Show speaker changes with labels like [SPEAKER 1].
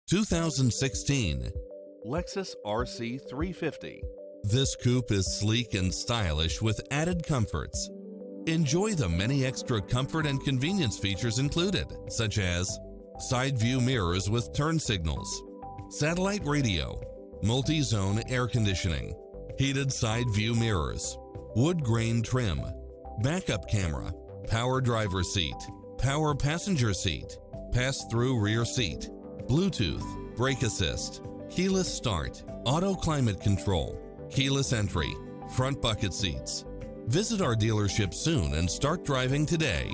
[SPEAKER 1] 2016
[SPEAKER 2] Lexus RC 350.
[SPEAKER 1] This coupe is sleek and stylish with added comforts. Enjoy the many extra comfort and convenience features included, such as side view mirrors with turn signals, satellite radio, multi-zone air conditioning, heated side view mirrors, wood grain trim, backup camera, power driver seat, power passenger seat, pass-through rear seat, Bluetooth, brake assist, keyless start, auto climate control, keyless entry, front bucket seats. Visit our dealership soon and start driving today.